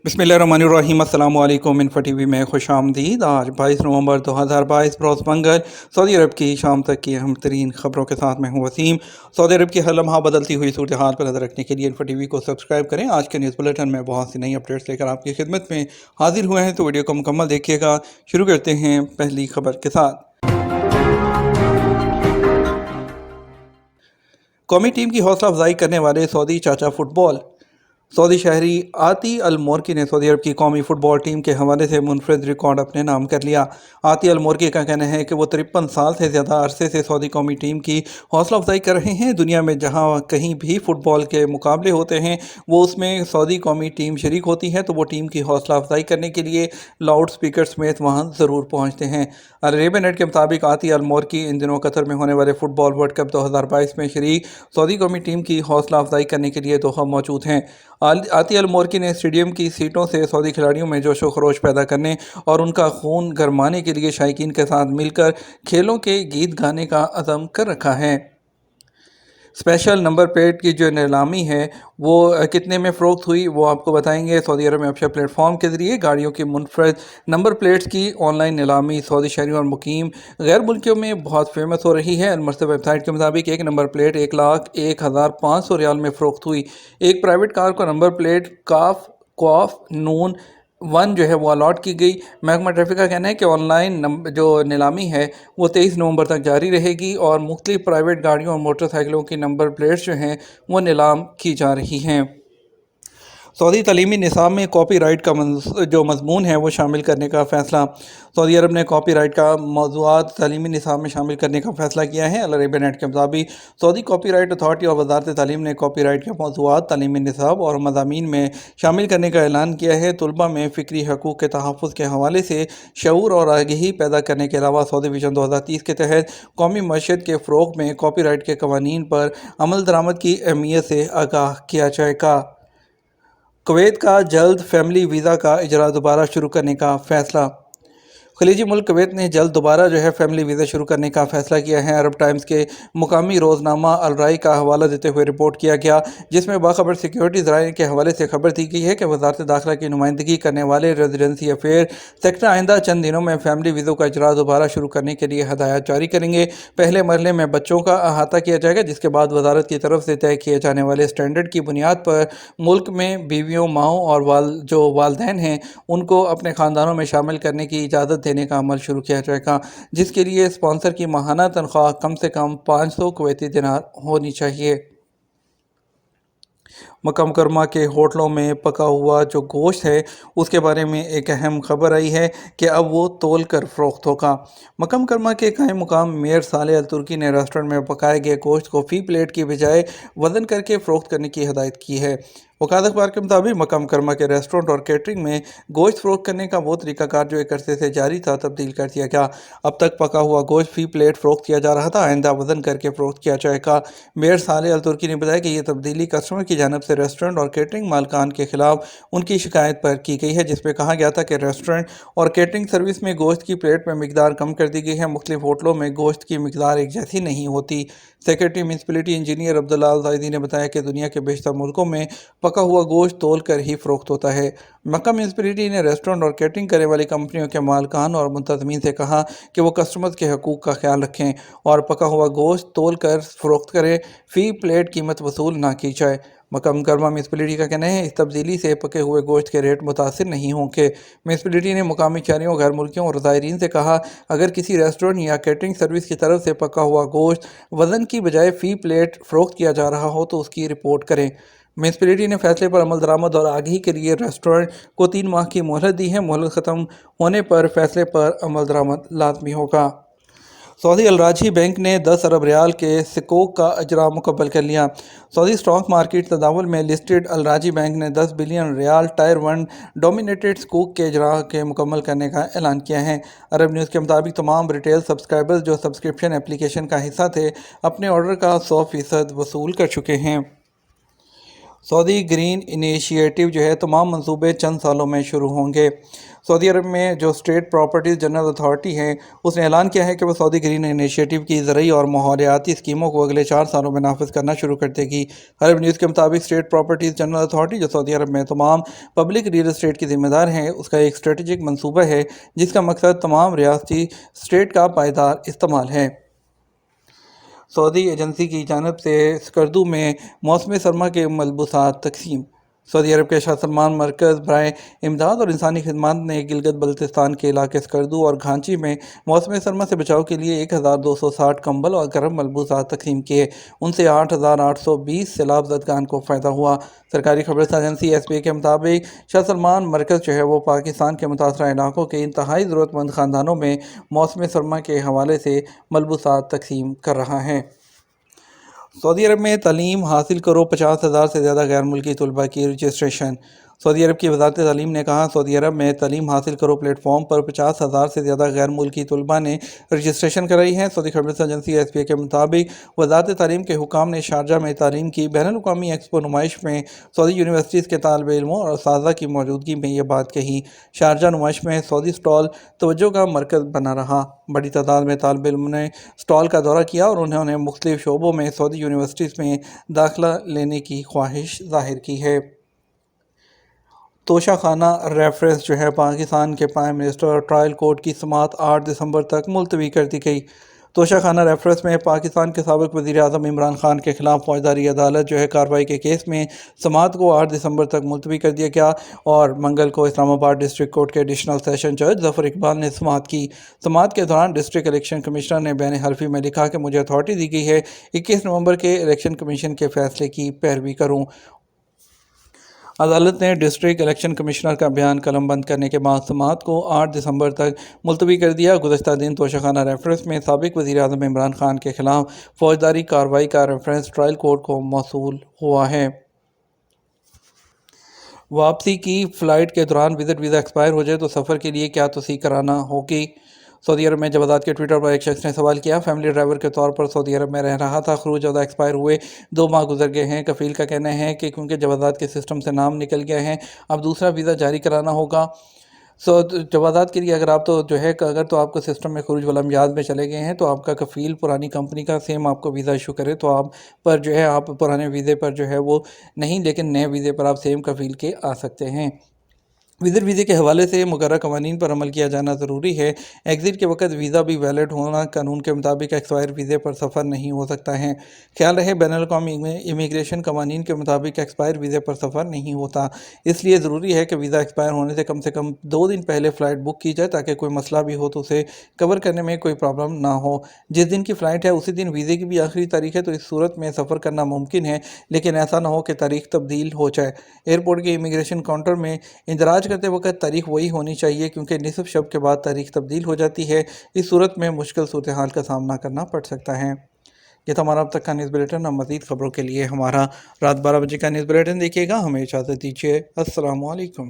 बिस्मिल्लाहिर्रहमानिर्रहीम। अस्सलाम वालेकुम। इन्फो टीवी में खुश आमदीद। आज 22 नवंबर 2022 रोज़ मंगल सऊदी अरब की शाम तक की अहम तरीन खबरों के साथ मैं हूँ वसीम। सऊदी अरब की हर लम्हा बदलती हुई सूरत हाल पर नजर रखने के लिए इन्फो टीवी को सब्सक्राइब करें। आज के न्यूज़ बुलेटिन में बहुत सी नई अपडेट्स लेकर आपकी खिदमत में हाजिर हुए हैं, तो वीडियो को मुकम्मल देखिएगा। शुरू करते हैं पहली खबर के साथ। कौमी टीम की हौसला अफजाई करने वाले सऊदी चाचा फुटबॉल। सऊदी शहरी आती अल मोर्की ने सऊदी अरब की कौमी फुटबॉल टीम के हवाले से मुनफरिद रिकॉर्ड अपने नाम कर लिया। आती अल मोर्की का कहना है कि वो 53 साल से ज़्यादा अरसे से सऊदी कौमी टीम की हौसला अफजाई कर रहे हैं। दुनिया में जहां कहीं भी फुटबॉल के मुकाबले होते हैं वो उसमें सऊदी कौमी टीम शरीक होती है, तो वो टीम की हौसला अफजाई करने के लिए लाउड स्पीकर समेत वहाँ ज़रूर पहुँचते हैं। अल अरेबिया नेट के मुताबिक आती अल मोर्की इन दिनों कतर में होने वाले फुटबॉल वर्ल्ड कप 2022 में शरीक सऊदी कौमी टीम की हौसला अफजाई करने के लिए दोहा मौजूद हैं। आती अल मोर्की ने स्टेडियम की सीटों से सऊदी खिलाड़ियों में जोश व खरोश पैदा करने और उनका खून गरमाने के लिए शायकीन के साथ मिलकर खेलों के गीत गाने का अज़म कर रखा है। स्पेशल नंबर प्लेट की जो नीलामी है वो कितने में फ़रोख्त हुई वो आपको बताएंगे। सऊदी अरब में अफशा प्लेटफॉर्म के ज़रिए गाड़ियों की मुनफरद नंबर प्लेट्स की ऑनलाइन नीलामी सऊदी शहरियों और मुकीम गैर मुल्कियों में बहुत फेमस हो रही है। अलमरसद वेबसाइट के मुताबिक एक नंबर प्लेट 1,01,500 रियाल में फ़रोख्त हुई। एक प्राइवेट कार को नंबर प्लेट काफ क्वाफ नून 1 जो है वो अलॉट की गई। महकमा ट्रैफिक का कहना है कि ऑनलाइन जो नीलामी है वो 23 नवंबर तक जारी रहेगी और मुख्तलिफ प्राइवेट गाड़ियों और मोटरसाइकिलों की नंबर प्लेट्स जो हैं वो नीलाम की जा रही हैं। सऊदी तलीमी निसाब में कॉपी राइट का जो मजमून है वो शामिल करने का फ़ैसला। सऊदी अरब ने कॉपी राइट का मौज़ूआत तलीमी निसाब में शामिल करने का फ़ैसला किया है। अल अरेबिया नेट के मुताबिक सऊदी कॉपी राइट अथॉरिटी और वज़ारत तालीम ने कॉपी राइट के मौज़ूआत तलीमी निसाब और मज़ामीन में शामिल करने का ऐलान किया है। तलबा में फ़िक्री हकूक़ के तहफ़्फ़ुज़ के हवाले से शऊर और आगही पैदा करने के अलावा सऊदी विजन 2030 के तहत कौमी मईशत के फ़रोग़ में कॉपी राइट के कवानीन पर अमल दरामद की अहमियत से आगाह किया जाएगा। कुवैत का जल्द फैमिली वीज़ा का इजरा दोबारा शुरू करने का फ़ैसला। खलीजी मुल्क कुवैत ने जल्द दोबारा जो है फैमिली वीज़ा शुरू करने का फैसला किया है। अरब टाइम्स के मुकामी रोज़नामा अल राय का हवाला देते हुए रिपोर्ट किया गया, जिसमें बाखबर सिक्योरिटी ज़राए के हवाले से खबर दी गई है कि वज़ारत दाखिला की नुमाइंदगी करने वाले रेजिडेंसी अफेयर सेक्टर आइंदा चंद दिनों में फैमिली वीज़ों का इजरा दोबारा शुरू करने के लिए हदायत जारी करेंगे। पहले मरहले में बच्चों का अहाता किया जाएगा, जिसके बाद वज़ारत की तरफ से तय किए जाने वाले स्टैंडर्ड की बुनियाद पर मुल्क में बीवियों, माओं और जो वालदैन हैं उनको अपने ख़ानदानों में शामिल करने की इजाज़त देने का अमल शुरू किया जाएगा, जिसके लिए स्पॉन्सर की माहाना तनख्वाह कम से कम 500 कुवैती दिनार होनी चाहिए। मक्का मुकरमा के होटलों में पका हुआ जो गोश्त है उसके बारे में एक अहम खबर आई है कि अब वो तोल कर फ़रोख्त होगा। मक्का मुकरमा के कायम मुकाम मेयर साले अल तुर्की ने रेस्टोरेंट में पकाए गए गोश्त को फ़ी प्लेट की बजाय वज़न करके फ़रोख्त करने की हदायत की है। वकालत अखबार के मुताबिक मक्का मुकरमा के रेस्टोरेंट और कैटरिंग में गोश्त फ़रोख्त करने का वो तरीकाकार जो एक अरसे से जारी था तब्दील कर दिया गया। अब तक पका हुआ गोश्त फ़ी प्लेट फ़रोख्त किया जा रहा था, आइंदा वज़न करके फ़रोख्त किया जाएगा। मेयर साले अल तुर्की ने बताया कि यह तब्दीली कस्टमर की जानिब से रेस्टोरेंट और कैटरिंग मालकान के खिलाफ उनकी शिकायत पर की गई है, जिसमें कहा गया था कि रेस्टोरेंट और कैटरिंग सर्विस में गोश्त की प्लेट में मिकदार कम कर दी गई है। मुख्तलिफ होटलों में गोश्त की मिकदार एक जैसी नहीं होती। सेक्रेटरी म्यूनसिपलिटी इंजीनियर अब्दुल्ला अल ज़ायदी ने बताया कि दुनिया के बेशतर मुल्कों में पका हुआ गोश्त तोल कर ही फ़रोख्त होता है। मक्का म्यूनसिपलिटी ने रेस्टोरेंट और कैटरिंग करने वाली कंपनियों के मालकान और मुंतज़मीन से कहा कि वो कस्टमर्स के हकूक़ का ख्याल रखें और पका हुआ गोश्त तोल कर फ़रोख्त करें, फ़ी प्लेट कीमत वसूल ना की जाए। मक्का मुकरमा म्यूनसिपलिटी का कहना है इस तब्दीली से पके हुए गोश्त के रेट मुतासिर नहीं होंगे। म्यूनसिपलिटी ने मुकामी शहरियों, गैर मुल्कियों और ज़ायरीन से कहा, अगर किसी रेस्टोरेंट या कैटरिंग सर्विस की तरफ से पका हुआ गोश्त वज़न की बजाय फ़ी प्लेट फ़रोख्त किया जा रहा हो तो उसकी रिपोर्ट करें। म्यूनसिपलिटी ने फैसले पर अमल दरामद और आगही के लिए रेस्टोरेंट को 3 माह की मोहलत दी है। मोहलत ख़त्म होने पर फैसले पर अमल दरामद लाजमी होगा। सऊदी अल राजी बैंक ने 10 अरब रियाल के सिकोक का इजरा मुकम्मल कर लिया। सऊदी स्टॉक मार्केट तदावुल में लिस्टेड अल राजी बैंक ने 10 बिलियन रियाल टायर 1 डोमिनेटेड सिकोक के इजरा के मुकम्मल करने का ऐलान किया है। अरब न्यूज़ के मुताबिक तमाम रिटेल सब्सक्राइबर्स जो सब्सक्रिप्शन एप्लीकेशन का हिस्सा थे अपने ऑर्डर का 100% वसूल कर चुके हैं। سعودی گرین انیشیٹو جو ہے تمام منصوبے چند سالوں میں شروع ہوں گے۔ سعودی عرب میں جو اسٹیٹ پراپرٹیز جنرل اتھارٹی ہے اس نے اعلان کیا ہے کہ وہ سعودی گرین انیشیٹو کی زرعی اور ماحولیاتی اسکیموں کو اگلے 4 سالوں میں نافذ کرنا شروع کر دے گی۔ عرب نیوز کے مطابق اسٹیٹ پراپرٹیز جنرل اتھارٹی جو سعودی عرب میں تمام پبلک ریل اسٹیٹ کی ذمہ دار ہے اس کا ایک اسٹریٹجک منصوبہ ہے جس کا مقصد تمام ریاستی اسٹیٹ کا پائیدار استعمال ہے۔ سعودی ایجنسی کی جانب سے اسکردو میں موسم سرما کے ملبوسات تقسیم۔ سعودی عرب کے شاہ سلمان مرکز برائے امداد اور انسانی خدمات نے گلگت بلتستان کے علاقے اسکردو اور گھانچی میں موسم سرما سے بچاؤ کے لیے 1260 کمبل اور گرم ملبوسات تقسیم کیے۔ ان سے 8820 سیلاب زدگان کو فائدہ ہوا۔ سرکاری خبر ایجنسی ایس پی اے کے مطابق شاہ سلمان مرکز جو ہے وہ پاکستان کے متاثرہ علاقوں کے انتہائی ضرورت مند خاندانوں میں موسم سرما کے حوالے سے ملبوسات تقسیم کر رہا ہے۔ سعودی عرب میں تعلیم حاصل کرو 50,000 سے زیادہ غیر ملکی طلباء کی رجسٹریشن۔ سعودی عرب کی وزارت تعلیم نے کہا سعودی عرب میں تعلیم حاصل کرو پلیٹ فارم پر 50,000 سے زیادہ غیر ملکی طلباء نے رجسٹریشن کرائی ہے۔ سعودی خبر ایجنسی ایس پی اے کے مطابق وزارت تعلیم کے حکام نے شارجہ میں تعلیم کی بین الاقوامی ایکسپو نمائش میں سعودی یونیورسٹیز کے طالب علموں اور اساتذہ کی موجودگی میں یہ بات کہی۔ شارجہ نمائش میں سعودی اسٹال توجہ کا مرکز بنا رہا۔ بڑی تعداد میں طالب علموں نے اسٹال کا دورہ کیا اور انہوں نے مختلف شعبوں میں سعودی یونیورسٹیز میں داخلہ لینے کی خواہش ظاہر کی ہے۔ توشہ خانہ ریفرنس جو ہے پاکستان کے پرائم منسٹر اور ٹرائل کورٹ کی سماعت 8 دسمبر تک ملتوی کر دی گئی۔ توشہ خانہ ریفرنس میں پاکستان کے سابق وزیر اعظم عمران خان کے خلاف فوجداری عدالت جو ہے کارروائی کے کیس میں سماعت کو 8 دسمبر تک ملتوی کر دیا گیا اور منگل کو اسلام آباد ڈسٹرکٹ کورٹ کے ایڈیشنل سیشن جج ظفر اقبال نے سماعت کی۔ سماعت کے دوران ڈسٹرکٹ الیکشن کمشنر نے بیان حلفی میں لکھا کہ مجھے اتھارٹی دی گئی ہے 21 نومبر کے الیکشن کمیشن کے فیصلے کی پیروی کروں۔ عدالت نے ڈسٹرکٹ الیکشن کمشنر کا بیان قلم بند کرنے کے بعد سماعت کو 8 دسمبر تک ملتوی کر دیا۔ گزشتہ دن توشہ خانہ ریفرنس میں سابق وزیر اعظم عمران خان کے خلاف فوجداری کارروائی کا ریفرنس ٹرائل کورٹ کو موصول ہوا ہے۔ واپسی کی فلائٹ کے دوران وزٹ ویزا ایکسپائر ہو جائے تو سفر کے لیے کیا تصدیق کرانا ہوگی؟ سعودی عرب میں جوادات کے ٹویٹر پر ایک شخص نے سوال کیا۔ فیملی ڈرائیور کے طور پر سعودی عرب میں رہ رہا تھا، خروج ویزا ایکسپائر ہوئے 2 ماہ گزر گئے ہیں۔ کفیل کا کہنا ہے کہ کیونکہ جوادات کے سسٹم سے نام نکل گیا ہے اب دوسرا ویزا جاری کرانا ہوگا۔ جوازات کے لیے اگر آپ آپ کو سسٹم میں خروج والامتیاز میں چلے گئے ہیں تو آپ کا کفیل پرانی کمپنی کا سیم آپ کو ویزا ایشو کرے تو آپ پر آپ پرانے ویزے پر وہ نہیں لیکن نئے ویزے پر آپ سیم کفیل کے آ سکتے ہیں۔ وزٹ ویزے کے حوالے سے مقررہ قوانین پر عمل کیا جانا ضروری ہے۔ ایگزٹ کے وقت ویزا بھی ویلڈ ہونا قانون کے مطابق ایکسپائر ویزے پر سفر نہیں ہو سکتا ہے۔ خیال رہے بین الاقوامی امیگریشن قوانین کے مطابق ایکسپائر ویزے پر سفر نہیں ہوتا، اس لیے ضروری ہے کہ ویزا ایکسپائر ہونے سے کم 2 دن پہلے فلائٹ بک کی جائے تاکہ کوئی مسئلہ بھی ہو تو اسے کور کرنے میں کوئی پرابلم نہ ہو۔ جس دن کی فلائٹ ہے اسی دن ویزے کی بھی آخری تاریخ ہے تو اس صورت میں سفر کرنا ممکن ہے، لیکن ایسا نہ ہو کہ تاریخ تبدیل ہو جائے۔ ایئرپورٹ کے امیگریشن کاؤنٹر میں اندراج کرتے وقت تاریخ وہی ہونی چاہیے کیونکہ نصف شب کے بعد تاریخ تبدیل ہو جاتی ہے، اس صورت میں مشکل صورتحال کا سامنا کرنا پڑ سکتا ہے۔ یہ تھا ہمارا اب تک کا نیوز بلیٹن۔ اب مزید خبروں کے لیے ہمارا رات 12 بجے کا نیوز بلیٹن دیکھیے گا۔ ہمیں اجازت دیجیے۔ السلام علیکم۔